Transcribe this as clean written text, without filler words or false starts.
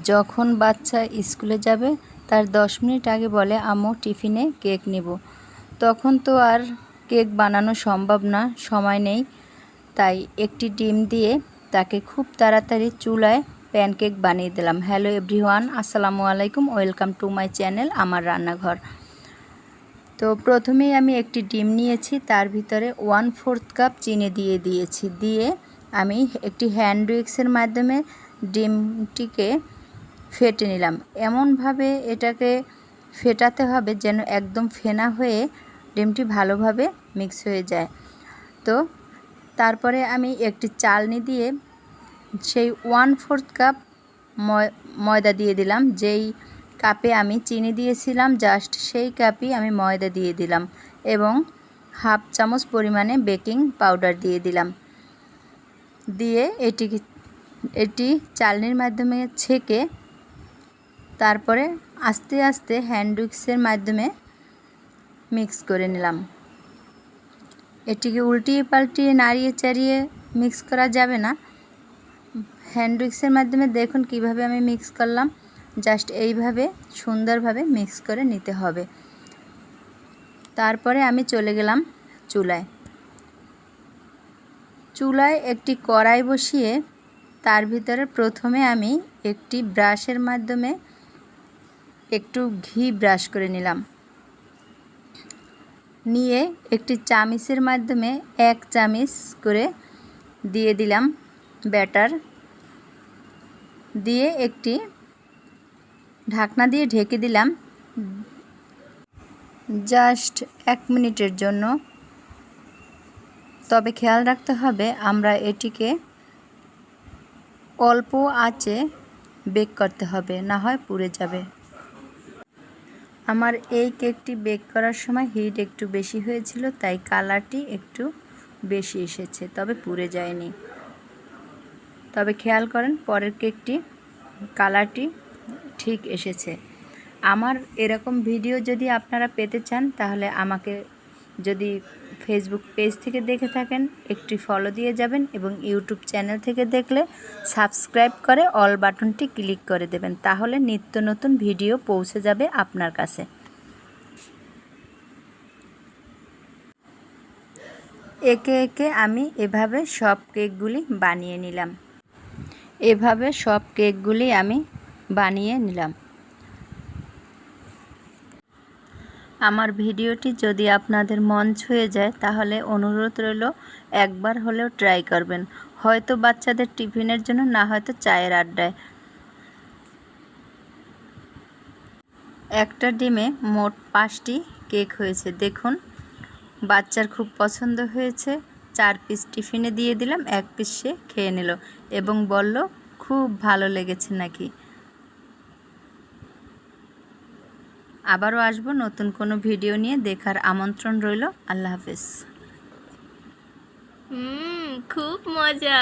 যখন বাচ্চা স্কুলে যাবে তার 10 মিনিট আগে বলে আম্মু টিফিনে কেক নিব। তখন তো আর কেক বানানো সম্ভব না, সময় নেই। তাই একটি ডিম দিয়ে তাকে খুব তাড়াতাড়ি চুলায় প্যানকেক বানিয়ে দিলাম। হ্যালো এভরিওয়ান, আসসালামু আলাইকুম, ওয়েলকাম টু মাই চ্যানেল আমার রান্নাঘর। তো প্রথমেই আমি একটি ডিম নিয়েছি, তার ভিতরে 1/4 কাপ চিনি দিয়ে দিয়েছি। দিয়ে আমি একটি হ্যান্ড উইক্সের মাধ্যমে ডিমটিকে ফেটে নিলাম। এমনভাবে এটাকে ফেটাতে হবে যেন একদম ফেনা হয়ে ডিমটি ভালোভাবে মিক্স হয়ে যায়। তো তারপরে আমি একটি চালনি দিয়ে সেই 1/4 কাপ ময়দা দিয়ে দিলাম। যেই কাপে আমি চিনি দিয়েছিলাম জাস্ট সেই কাপই আমি ময়দা দিয়ে দিলাম এবং 1/2 চামচ পরিমাণে বেকিং পাউডার দিয়ে দিলাম। দিয়ে এটি চালনির মাধ্যমে ছেঁকে তারপরে আস্তে আস্তে হ্যান্ড উইক্সের মাধ্যমে মিক্স করে নিলাম। এটিকে উল্টিয়ে পাল্টিয়ে নাড়িয়ে চাড়িয়ে মিক্স করা যাবে না। হ্যান্ড উইক্সের মাধ্যমে দেখুন কিভাবে আমি মিক্স করলাম, জাস্ট এইভাবে সুন্দরভাবে মিক্স করে নিতে হবে। তারপরে আমি চলে গেলাম চুলায় একটি কড়াই বসিয়ে তার ভিতরে প্রথমে আমি একটি ব্রাশের মাধ্যমে একটু ঘি ব্রাশ করে নিলাম। নিয়ে একটি চামিচের মাধ্যমে 1 চামচ করে দিয়ে দিলাম ব্যাটার। দিয়ে একটি ঢাকনা দিয়ে ঢেকে দিলাম জাস্ট 1 মিনিটের জন্য। তবে খেয়াল রাখতে হবে আমরা এটিকে অল্প আঁচে বেক করতে হবে, না হয় পুড়ে যাবে। আমার এই কেকটি বেক করার সময় হিট একটু বেশি হয়েছিল, তাই কালারটি একটু বেশি এসেছে, তবে পুড়ে যায়নি। তবে খেয়াল করেন পরের কেকটি কালারটি ঠিক এসেছে। আমার এরকম ভিডিও যদি আপনারা পেতে চান তাহলে আমাকে যদি ফেসবুক পেজ থেকে দেখে থাকেন একটি ফলো দিয়ে যাবেন এবং ইউটিউব চ্যানেল থেকে দেখলে সাবস্ক্রাইব করে অল বাটনটি ক্লিক করে দেবেন, তাহলে নিত্য নতুন ভিডিও পৌঁছে যাবে আপনার কাছে। একে একে আমি এভাবে সব কেকগুলি বানিয়ে নিলাম। আমার ভিডিওটি যদি আপনাদের মন ছুঁয়ে যায় তাহলে অনুরোধ রইল একবার হলেও ট্রাই করবেন, হয়তো বাচ্চাদের টিফিনের জন্য, না হয়তো চায়ের আড্ডায়। একটা ডিমে মোট 5টি কেক হয়েছে। দেখুন বাচ্চার খুব পছন্দ হয়েছে। 4 পিস টিফিনে দিয়ে দিলাম, 1 পিস সে খেয়ে নিল এবং বলল খুব ভালো লেগেছে নাকি। আবারও আসবো নতুন কোনো ভিডিও নিয়ে, দেখার আমন্ত্রণ রইল। আল্লাহ হাফেজ। খুব মজা।